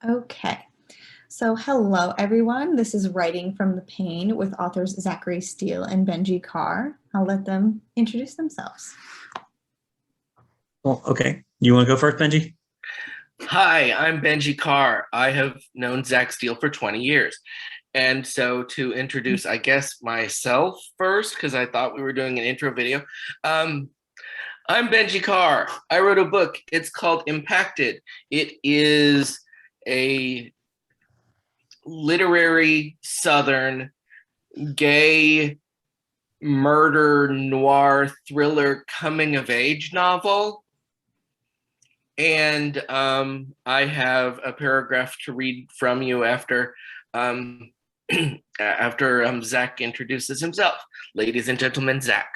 Okay, so hello everyone. This is Writing from the Pain with authors Zachary Steele and Benji Carr. I'll let them introduce themselves. Well, okay. You want to go first, Benji? Hi, I'm Benji Carr. I have known Zach Steele for 20 years. And so to introduce, I guess, myself first, because I thought we were doing an intro video. I'm Benji Carr. I wrote a book. It's called Impacted. It is a literary Southern gay murder noir thriller coming of age novel. And I have a paragraph to read from you after Zach introduces himself. Ladies and gentlemen, Zach.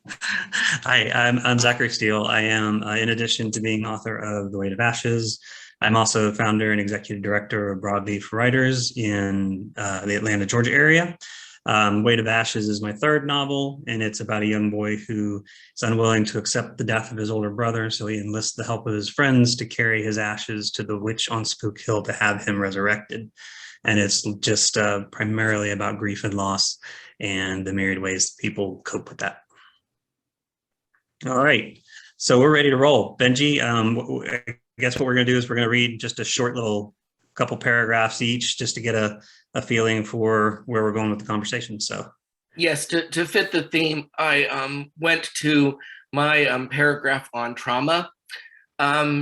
Hi, I'm Zachary Steele. I am, in addition to being author of The Weight of Ashes, I'm also founder and executive director of Broadleaf Writers in the Atlanta, Georgia area. Weight of Ashes is my third novel, and it's about a young boy who is unwilling to accept the death of his older brother, so he enlists the help of his friends to carry his ashes to the witch on Spook Hill to have him resurrected. And it's just primarily about grief and loss and the myriad ways people cope with that. All right, so we're ready to roll. Benji, I guess what we're going to do is we're going to read just a short little couple paragraphs each just to get a feeling for where we're going with the conversation. So yes, to fit the theme, I went to my paragraph on trauma.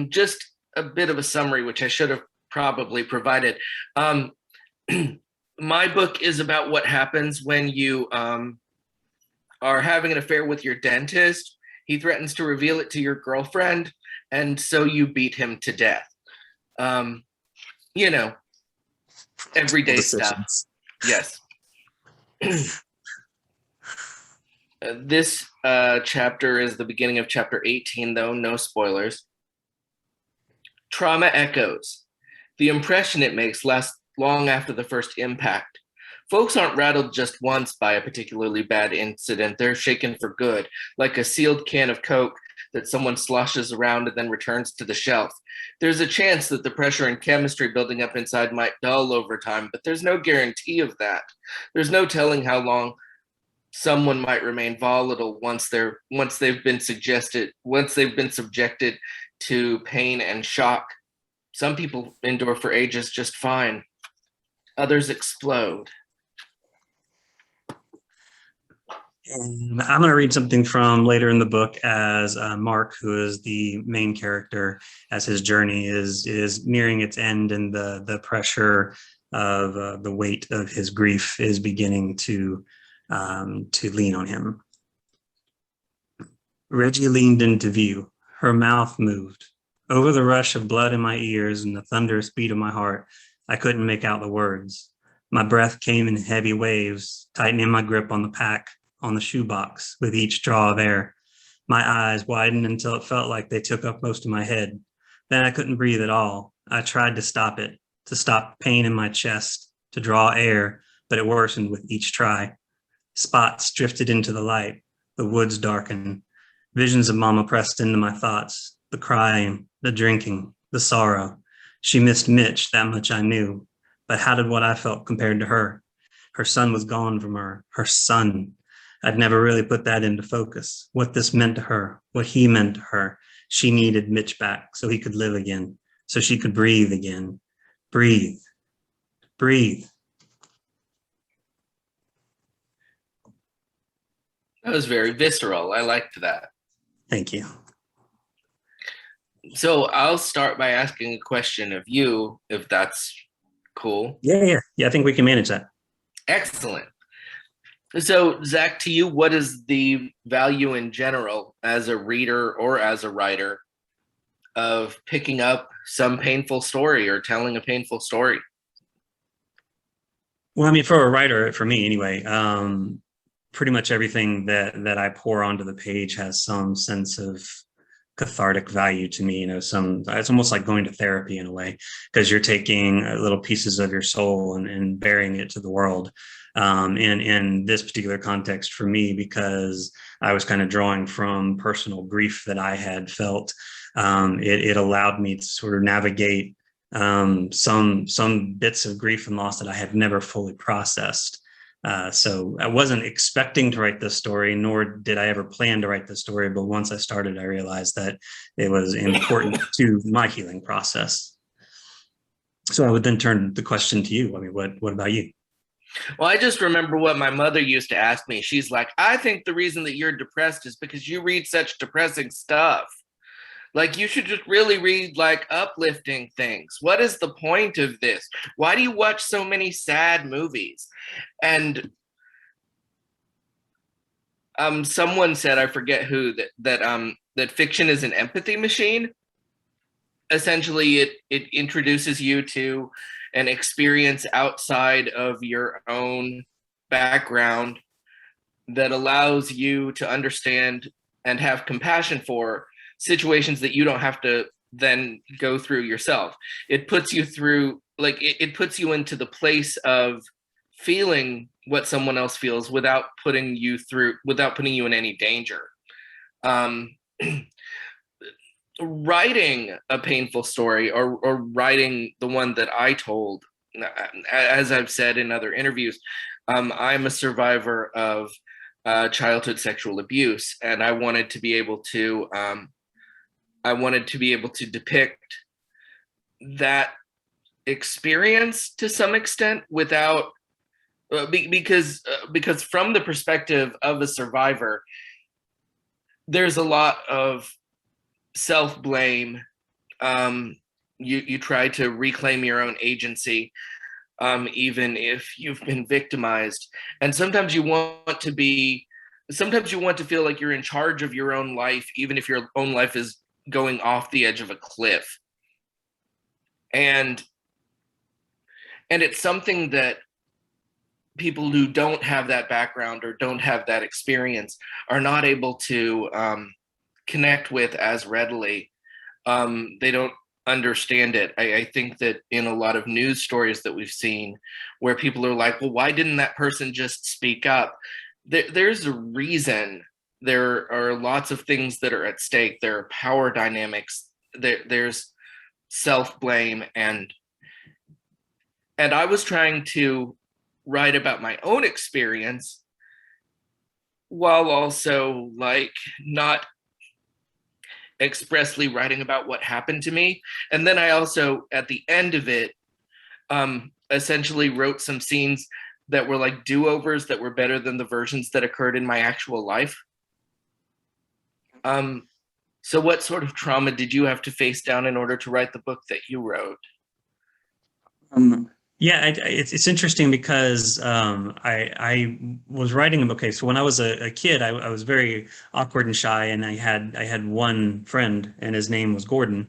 Just a bit of a summary, which I should have probably provided. My book is about what happens when you are having an affair with your dentist. He threatens to reveal it to your girlfriend, and so you beat him to death. You know, everyday stuff. Yes. This chapter is the beginning of chapter 18, though, no spoilers. Trauma echoes. The impression it makes lasts long after the first impact. Folks aren't rattled just once by a particularly bad incident. They're shaken for good, like a sealed can of Coke that someone sloshes around and then returns to the shelf. There's a chance that the pressure and chemistry building up inside might dull over time, but there's no guarantee of that. There's no telling how long someone might remain volatile once they've been subjected to pain and shock. Some people endure for ages just fine. Others explode. And I'm going to read something from later in the book as Mark, who is the main character, as his journey is nearing its end, and the pressure of the weight of his grief is beginning to lean on him. Reggie leaned into view. Her mouth moved. Over the rush of blood in my ears and the thunderous beat of my heart, I couldn't make out the words. My breath came in heavy waves, tightening my grip on the pack, on the shoebox with each draw of air. My eyes widened until it felt like they took up most of my head. Then I couldn't breathe at all. I tried to stop it, to stop pain in my chest, to draw air, but it worsened with each try. Spots drifted into the light. The woods darkened. Visions of Mama pressed into my thoughts. The crying, the drinking, the sorrow. She missed Mitch, that much I knew. But how did what I felt compared to her? Her son was gone from her. Her son. I'd never really put that into focus, what this meant to her, what he meant to her. She needed Mitch back so he could live again, so she could breathe again. Breathe. Breathe. That was very visceral. I liked that. Thank you. So I'll start by asking a question of you, if that's cool. Yeah, I think we can manage that. Excellent. So, Zach, to you, what is the value in general as a reader or as a writer of picking up some painful story or telling a painful story? Well, I mean, for a writer, for me anyway, pretty much everything that I pour onto the page has some sense of cathartic value to me. It's almost like going to therapy in a way, because you're taking little pieces of your soul and bearing it to the world. In this particular context for me, because I was kind of drawing from personal grief that I had felt, it allowed me to sort of navigate some bits of grief and loss that I had never fully processed. So I wasn't expecting to write this story, nor did I ever plan to write this story. But once I started, I realized that it was important to my healing process. So I would then turn the question to you. I mean, what about you? Well, I just remember what my mother used to ask me. She's like, I think the reason that you're depressed is because you read such depressing stuff. Like, you should just really read like uplifting things. What is the point of this? Why do you watch so many sad movies? And someone said, I forget who, that fiction is an empathy machine. Essentially, it introduces you to an experience outside of your own background that allows you to understand and have compassion for situations that you don't have to then go through yourself. It puts you through, like, it puts you into the place of feeling what someone else feels without putting you in any danger. Writing a painful story, or writing the one that I told, as I've said in other interviews, I'm a survivor of childhood sexual abuse, and I wanted to be able to depict that experience to some extent without because from the perspective of a survivor, there's a lot of self-blame. You try to reclaim your own agency, even if you've been victimized. And sometimes you want to feel like you're in charge of your own life, even if your own life is going off the edge of a cliff. And it's something that people who don't have that background or don't have that experience are not able to connect with as readily. They don't understand it. I think that in a lot of news stories that we've seen where people are like, well, why didn't that person just speak up? There's a reason. There are lots of things that are at stake. There are power dynamics. There's self-blame, and I was trying to write about my own experience while also like not expressly writing about what happened to me. And then I also, at the end of it, essentially wrote some scenes that were like do-overs that were better than the versions that occurred in my actual life. So what sort of trauma did you have to face down in order to write the book that you wrote? Yeah, it's interesting because I was writing a book. Okay, so when I was a kid, I was very awkward and shy, and I had one friend, and his name was Gordon.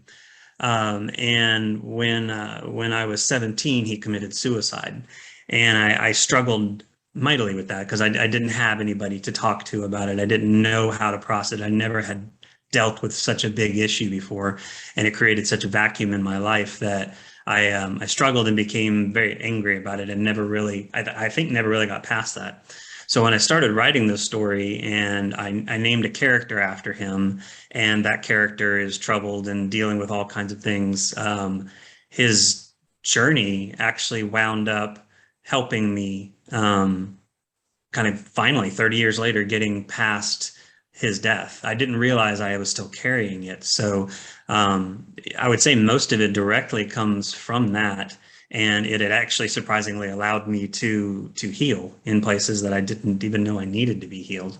And when I was 17, he committed suicide, and I struggled mightily with that because I didn't have anybody to talk to about it. I didn't know how to process it. I never had dealt with such a big issue before, and it created such a vacuum in my life that I struggled and became very angry about it, and I think never really got past that. So when I started writing this story, and I named a character after him, and that character is troubled and dealing with all kinds of things, his journey actually wound up helping me kind of finally 30 years later getting past his death. I didn't realize I was still carrying it. So I would say most of it directly comes from that. And it had actually surprisingly allowed me to heal in places that I didn't even know I needed to be healed.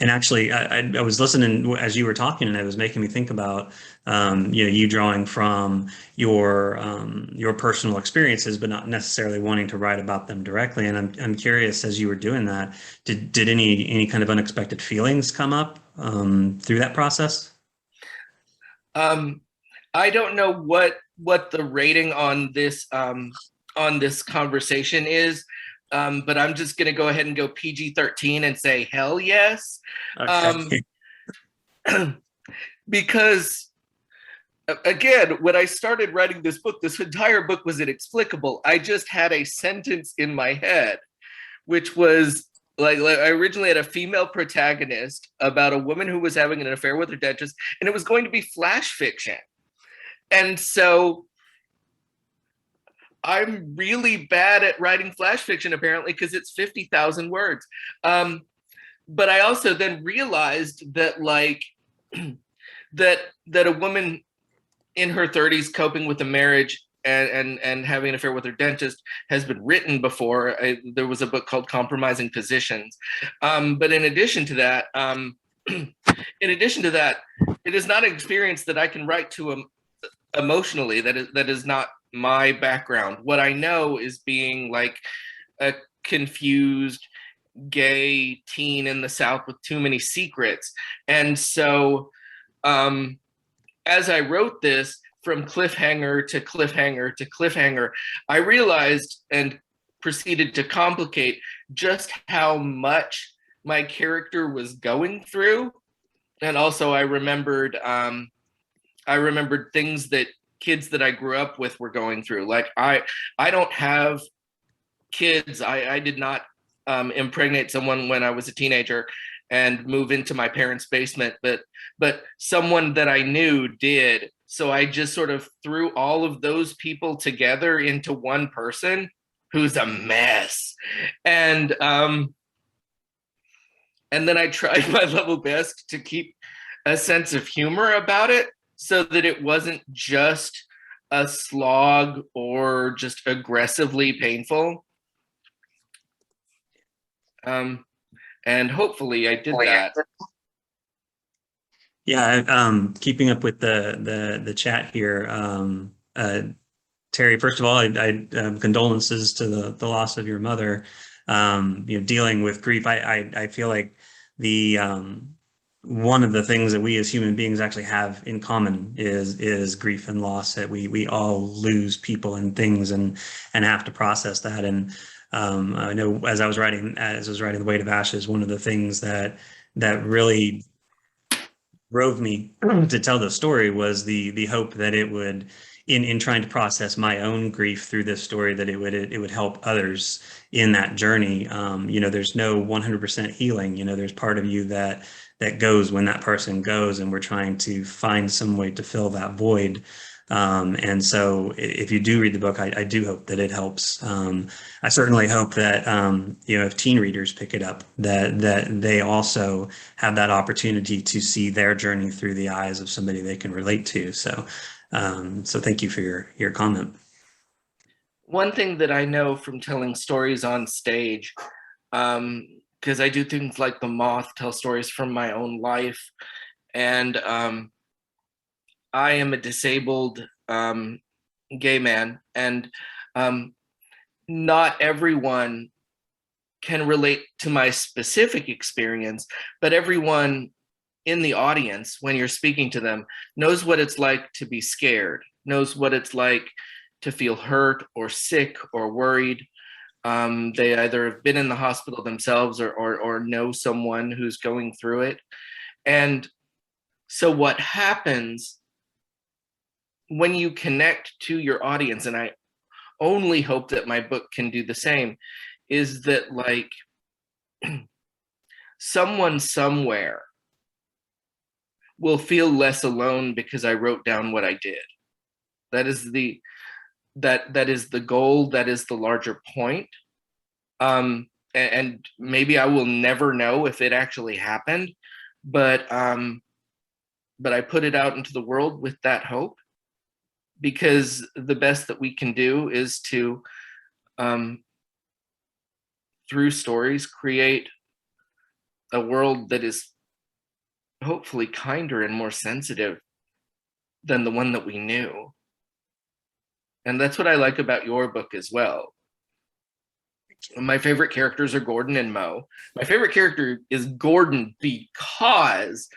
And actually, I was listening as you were talking, and it was making me think about you drawing from your personal experiences, but not necessarily wanting to write about them directly. And I'm curious, as you were doing that, did any kind of unexpected feelings come up through that process? I don't know what the rating on this conversation is. But I'm just going to go ahead and go PG-13 and say, hell yes. Okay. Because, again, when I started writing this book, this entire book was inexplicable. I just had a sentence in my head, which was like I originally had a female protagonist about a woman who was having an affair with her dentist, and it was going to be flash fiction. And so I'm really bad at writing flash fiction, apparently, because it's 50,000 words. But I also then realized that, like, that a woman in her 30s coping with a marriage and having an affair with her dentist has been written before. There was a book called Compromising Positions. But in addition to that, it is not an experience that I can write to emotionally. That is not my background. What I know is being like a confused gay teen in the South with too many secrets. And so as I wrote this, from cliffhanger to cliffhanger to cliffhanger, I realized and proceeded to complicate just how much my character was going through. And also I remembered things that kids that I grew up with were going through. Like I don't have kids. I did not impregnate someone when I was a teenager and move into my parents' basement, but someone that I knew did. So I just sort of threw all of those people together into one person who's a mess. And then I tried my level best to keep a sense of humor about it so that it wasn't just a slog or just aggressively painful. And hopefully I did that. Yeah, keeping up with the chat here. Terry, first of all, I condolences to the loss of your mother. Dealing with grief, I feel like the one of the things that we as human beings actually have in common is grief and loss. That we all lose people and things and have to process that. And I know as I was writing The Weight of Ashes, one of the things that really drove me to tell the story was the hope that it would, in trying to process my own grief through this story, that it would help others in that journey. There's no 100% healing. There's part of you that goes when that person goes, and we're trying to find some way to fill that void. And so if you do read the book, I do hope that it helps. I certainly hope that, if teen readers pick it up, that they also have that opportunity to see their journey through the eyes of somebody they can relate to. So thank you for your comment. One thing that I know from telling stories on stage, because I do things like The Moth, tell stories from my own life, and I am a disabled gay man, and not everyone can relate to my specific experience, but everyone in the audience, when you're speaking to them, knows what it's like to be scared, knows what it's like to feel hurt or sick or worried. They either have been in the hospital themselves or know someone who's going through it. And so what happens when you connect to your audience, and I only hope that my book can do the same, is that like someone somewhere will feel less alone because I wrote down what I did. That is the goal. That is the larger point. And maybe I will never know if it actually happened, but I put it out into the world with that hope, because the best that we can do is to, through stories, create a world that is hopefully kinder and more sensitive than the one that we knew. And that's what I like about your book as well. My favorite characters are Gordon and Mo. My favorite character is Gordon because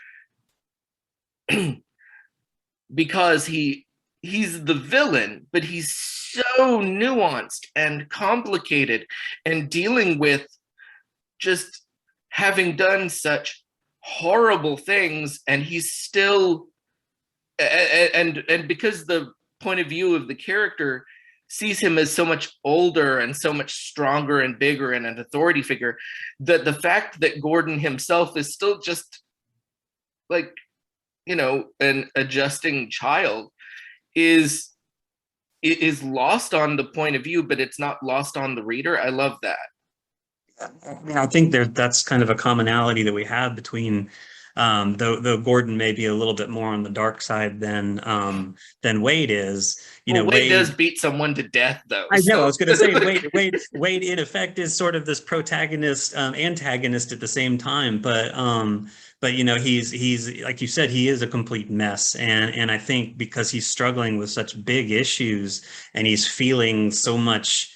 he's the villain, but he's so nuanced and complicated, and dealing with just having done such horrible things, and he's still, and because the point of view of the character sees him as so much older and so much stronger and bigger and an authority figure, that the fact that Gordon himself is still just like, an adjusting child is lost on the point of view, but it's not lost on the reader. I love that. I think that's kind of a commonality that we have between, though Gordon may be a little bit more on the dark side than Wade is. Well, Wade does beat someone to death, though. I know. So. I was going to say Wade in effect is sort of this protagonist, antagonist at the same time. But you know, he's like you said, he is a complete mess, and I think because he's struggling with such big issues and he's feeling so much,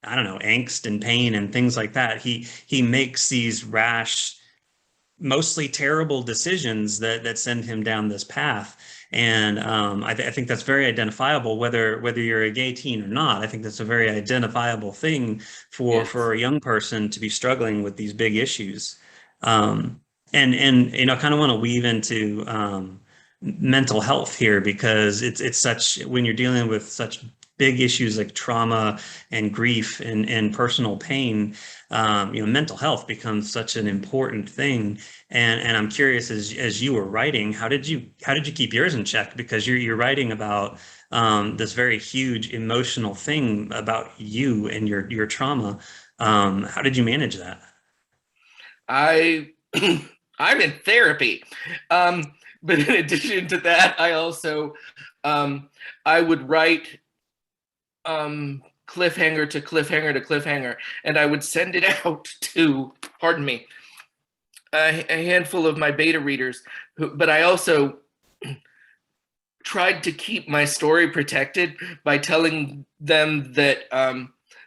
I don't know, angst and pain and things like that, he makes these rash, mostly terrible decisions that send him down this path. And I think that's very identifiable, whether you're a gay teen or not. I think that's a very identifiable thing for a young person to be struggling with these big issues. And you know, kind of want to weave into mental health here, because it's such, when you're dealing with such big issues like trauma and grief and personal pain, you know, mental health becomes such an important thing. And I'm curious, as you were writing, how did you keep yours in check? Because you're writing about this very huge emotional thing about you and your trauma. How did you manage that? I'm in therapy. But in addition to that, I also, I would write cliffhanger to cliffhanger to cliffhanger, and I would send it out to, pardon me, a handful of my beta readers, but I also tried to keep my story protected by telling them that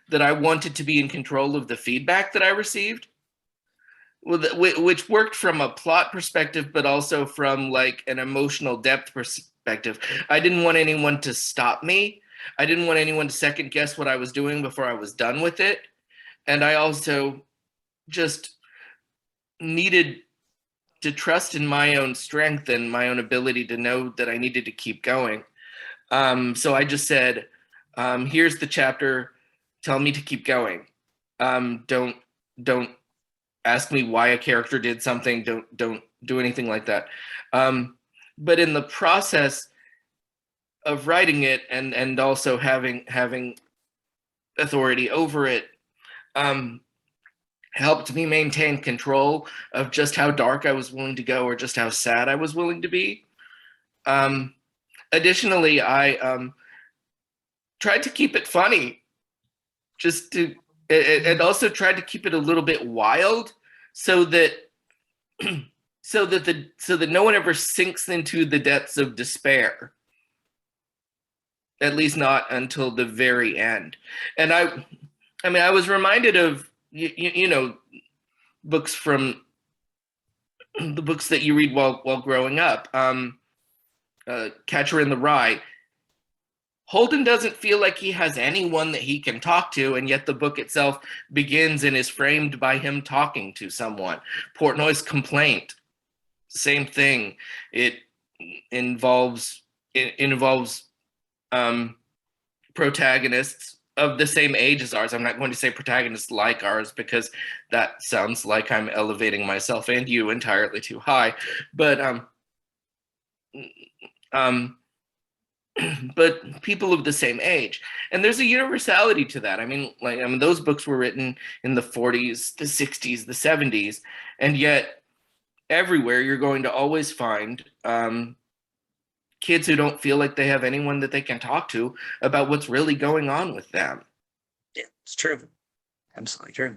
that I wanted to be in control of the feedback that I received. Which worked from a plot perspective, but also from like an emotional depth perspective. I didn't want anyone to stop me. I didn't want anyone to second guess what I was doing before I was done with it. And I also just needed to trust in my own strength and my own ability to know that I needed to keep going. So I just said, here's the chapter, tell me to keep going. Don't ask me why a character did something. Don't do anything like that. But in the process of writing it and also having authority over it, helped me maintain control of just how dark I was willing to go or just how sad I was willing to be. Additionally, I tried to keep it funny, and also tried to keep it a little bit wild, so that no one ever sinks into the depths of despair. At least not until the very end. And I mean, I was reminded of you know, books from the books that you read while growing up. Catcher in the Rye. Holden doesn't feel like he has anyone that he can talk to, and yet the book itself begins and is framed by him talking to someone. Portnoy's Complaint, same thing. It involves protagonists of the same age as ours. I'm not going to say protagonists like ours, because that sounds like I'm elevating myself and you entirely too high. But but people of the same age. And there's a universality to that. I mean, those books were written in the 40s, the 60s, the 70s, and yet everywhere you're going to always find kids who don't feel like they have anyone that they can talk to about what's really going on with them. Yeah, it's true. Absolutely true.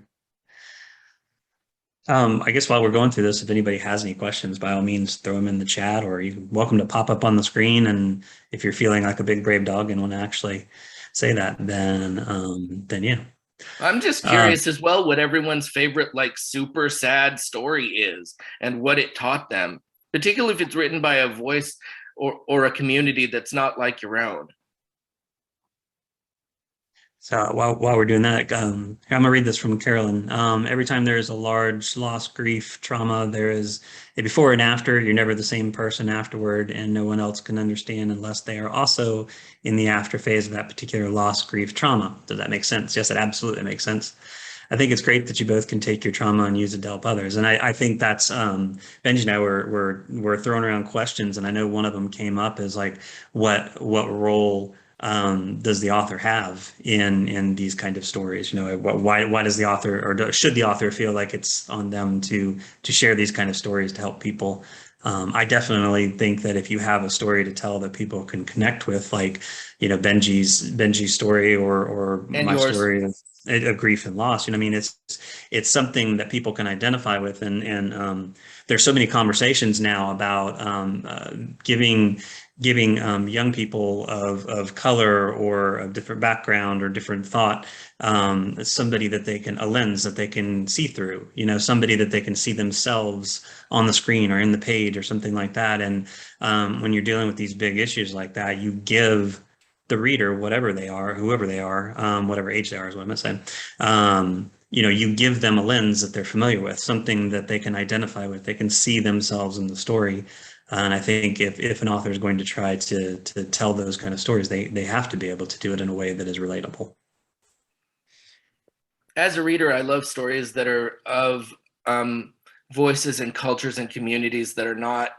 I guess while we're going through this, if anybody has any questions, by all means, throw them in the chat, or you're welcome to pop up on the screen. And if you're feeling like a big brave dog and want to actually say that, then yeah. I'm just curious as well what everyone's favorite like super sad story is and what it taught them, particularly if it's written by a voice or a community that's not like your own. So while we're doing that, I'm going to read this from Carolyn. Every time there is a large loss, grief, trauma, there is a before and after. You're never the same person afterward, and no one else can understand unless they are also in the after phase of that particular loss, grief, trauma. Does that make sense? Yes, it absolutely makes sense. I think it's great that you both can take your trauma and use it to help others. And I think that's Benji and I were throwing around questions, and I know one of them came up is like, what role does the author have in these kind of stories? Why does the author, or should the author feel like it's on them to share these kind of stories to help people? I definitely think that if you have a story to tell that people can connect with, like, Benji's story, or And my yours. story of grief and loss. I mean, it's something that people can identify with, and there's so many conversations now about giving young people of color or of different background or different thought, somebody that a lens that they can see through, somebody that they can see themselves on the screen or in the page or something like that. And when you're dealing with these big issues like that, you give the reader, whatever they are, whoever they are, whatever age they are is what I'm saying. You give them a lens that they're familiar with, something that they can identify with. They can see themselves in the story. And I think if an author is going to try to tell those kind of stories, they have to be able to do it in a way that is relatable. As a reader, I love stories that are of voices and cultures and communities that are not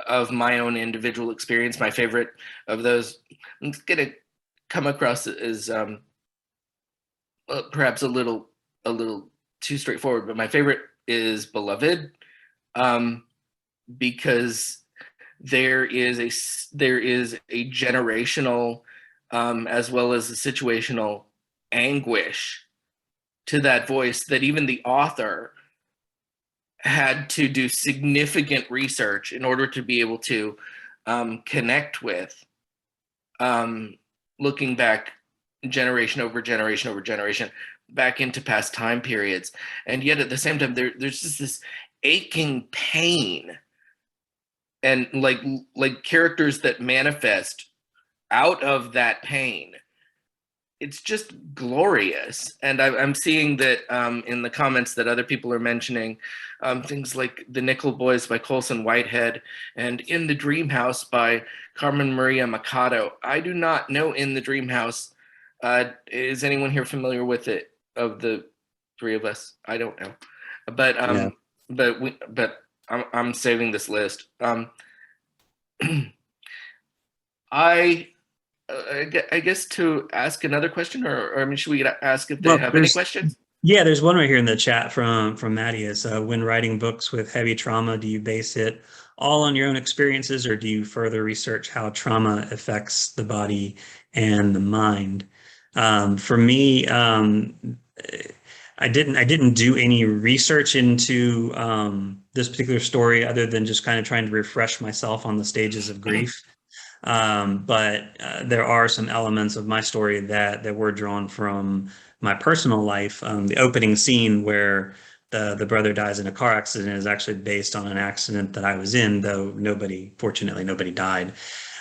of my own individual experience. My favorite of those, I'm going to come across as perhaps a little too straightforward, but my favorite is Beloved, because there is a generational as well as a situational anguish to that voice that even the author had to do significant research in order to be able to connect with, looking back generation over generation over generation back into past time periods. And yet at the same time, there's just this aching pain and like characters that manifest out of that pain. It's just glorious. And I'm seeing that in the comments that other people are mentioning, things like The Nickel Boys by Colson Whitehead and In the Dream House by Carmen Maria Machado. I do not know In the Dream House. Is anyone here familiar with it, of the three of us? I don't know. But but I'm saving this list. I guess to ask another question, or I mean, should we ask if they have any questions? Yeah, there's one right here in the chat from Maddie. Is when writing books with heavy trauma, do you base it all on your own experiences, or do you further research how trauma affects the body and the mind? For me, I didn't do any research into this particular story other than just kind of trying to refresh myself on the stages of grief. But there are some elements of my story that were drawn from my personal life. The opening scene where the brother dies in a car accident is actually based on an accident that I was in, though fortunately nobody died.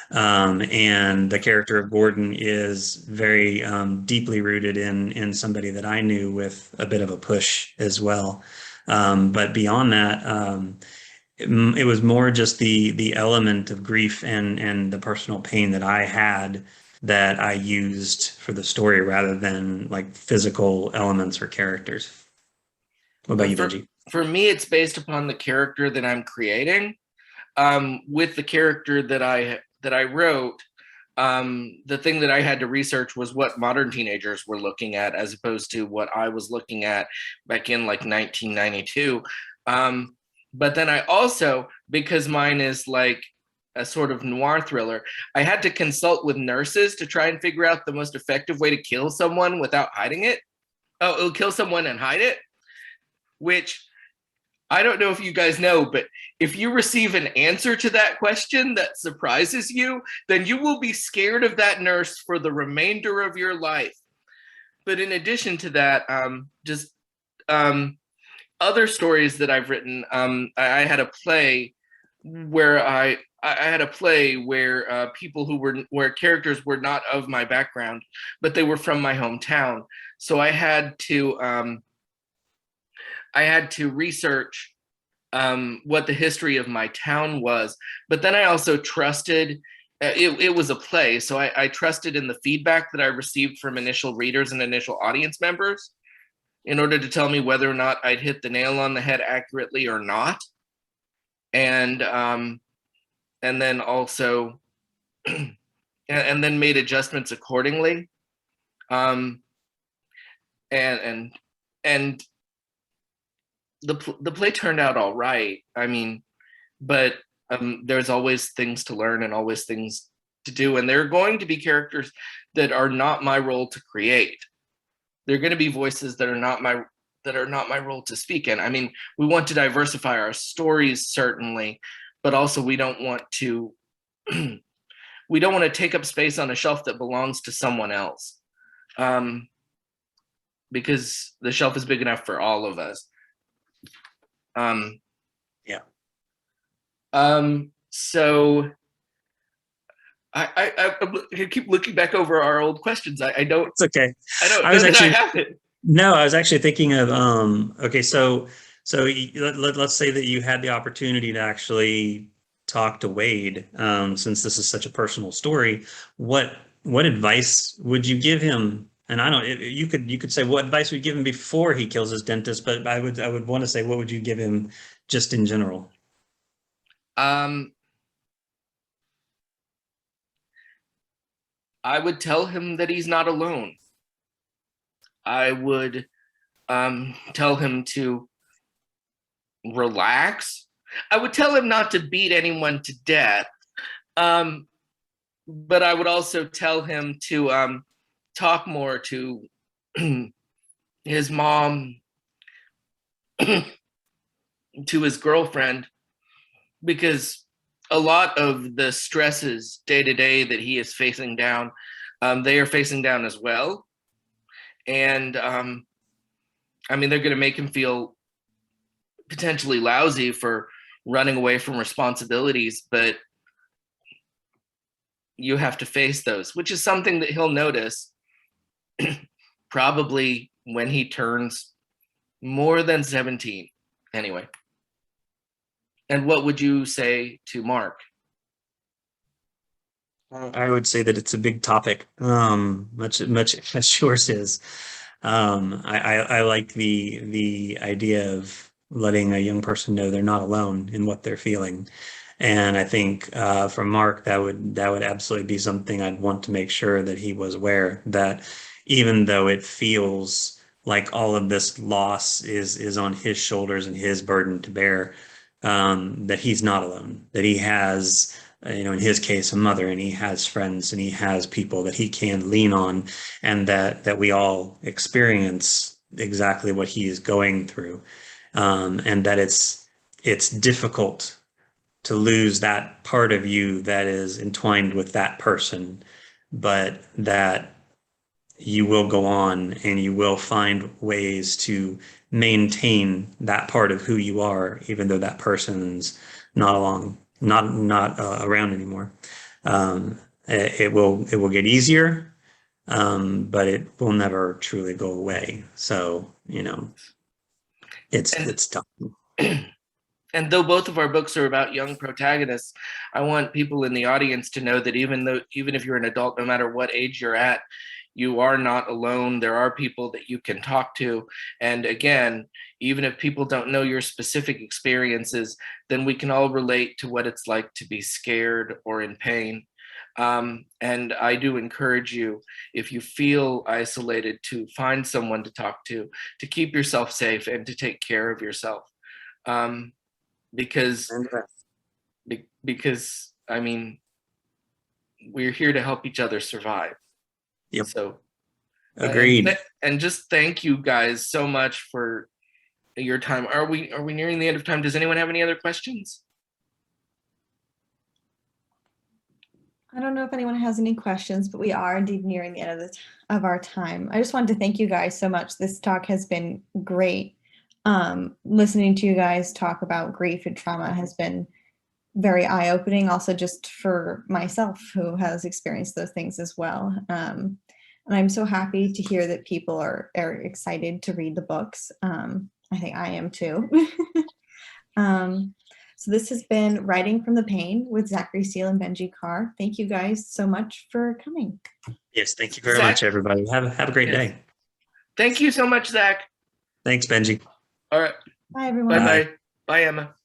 And the character of Gordon is very deeply rooted in somebody that I knew with a bit of a push as well. But beyond that, it was more just the element of grief and the personal pain that I had that I used for the story rather than like physical elements or characters. What about you, Benji? For me, it's based upon the character that I'm creating. With the character that I wrote, the thing that I had to research was what modern teenagers were looking at, as opposed to what I was looking at back in like 1992. But then I also, because mine is like a sort of noir thriller, I had to consult with nurses to try and figure out the most effective way to kill someone without hiding it. Oh, it'll kill someone and hide it, which I don't know if you guys know, but if you receive an answer to that question that surprises you, then you will be scared of that nurse for the remainder of your life. But in addition to that, other stories that I've written, I had a play where I had a play where where characters were not of my background, but they were from my hometown. So I had to research what the history of my town was. But then I also trusted, it was a play, so I trusted in the feedback that I received from initial readers and initial audience members. in order to tell me whether or not I'd hit the nail on the head accurately or not. And then also, and then made adjustments accordingly. And the play turned out all right. I mean, but there's always things to learn and always things to do. And there are going to be characters that are not my role to create. There are going to be voices that are not my role to speak in. I mean, we want to diversify our stories, certainly, but also we don't want to take up space on a shelf that belongs to someone else, because the shelf is big enough for all of us. Yeah. So I keep looking back over our old questions. I don't. It's okay. I don't I was know actually, that I have it. No, I was actually thinking of okay, so let's say that you had the opportunity to actually talk to Wade, since this is such a personal story. What advice would you give him? And I don't, you could say what advice would you give him before he kills his dentist, but I would want to say what would you give him just in general? I would tell him that he's not alone. I would tell him to relax. I would tell him not to beat anyone to death. But I would also tell him to talk more to his mom, to his girlfriend, because a lot of the stresses day to day that he is facing down, they are facing down as well. And I mean, they're going to make him feel potentially lousy for running away from responsibilities, but you have to face those, which is something that he'll notice probably when he turns more than 17. Anyway. And what would you say to Mark? I would say that it's a big topic, much as yours is. I like the idea of letting a young person know they're not alone in what they're feeling, and I think for Mark that would absolutely be something I'd want to make sure that he was aware that even though it feels like all of this loss is on his shoulders and his burden to bear, that he's not alone, that he has, in his case, a mother, and he has friends, and he has people that he can lean on, and that we all experience exactly what he is going through, and that it's difficult to lose that part of you that is entwined with that person, but that you will go on and you will find ways to maintain that part of who you are, even though that person's not around anymore. It will get easier, but it will never truly go away. So, it's tough. And though both of our books are about young protagonists, I want people in the audience to know that even if you're an adult, no matter what age you're at, you are not alone. There are people that you can talk to. And again, even if people don't know your specific experiences, then we can all relate to what it's like to be scared or in pain. And I do encourage you, if you feel isolated, to find someone to talk to keep yourself safe and to take care of yourself. Because I mean, we're here to help each other survive. Yep. So agreed. And just thank you guys so much for your time. Are we nearing the end of time? Does anyone have any other questions? I don't know if anyone has any questions, but we are indeed nearing the end of our time. I just wanted to thank you guys so much. This talk has been great. Listening to you guys talk about grief and trauma has been very eye-opening, also just for myself who has experienced those things as well. And I'm so happy to hear that people are excited to read the books. I think I am too. So this has been Writing from the Pain with Zachary Steele and Benji Carr. Thank you guys so much for coming. Yes, thank you very much, everybody. Have a great day. Thank you so much, Zach. Thanks, Benji. All right. Bye, everyone. Bye-bye. Bye, Emma.